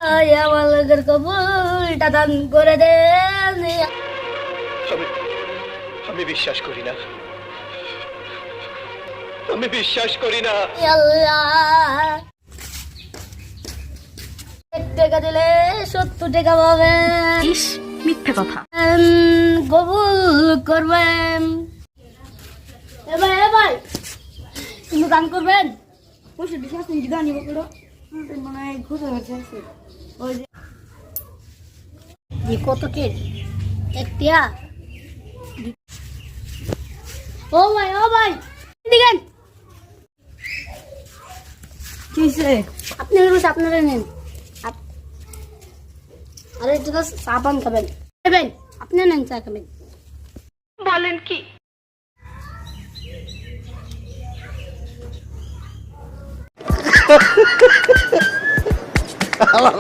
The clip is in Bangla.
আমার লোকের কবুলটা দান করে দেন। আমি বিশ্বাস করি না, আমি বিশ্বাস করি না। আল্লাহ 1 টাকা দিলে 70 টাকা পাবেন। ইস, মিথ্যে কথা। কবুল করবেন। এ ভাই তুমি গান করবেন? পয়সা দিশা তুমি গান নিব করো মানে ঘুরে হচ্ছে ওই যে কত কে একটা ও ভাই দিকেন কিসে আপনি আপনারা নেন। আরে একটু চা পান খাবেন আপনি নেন চা খাবেন। বলেন কি?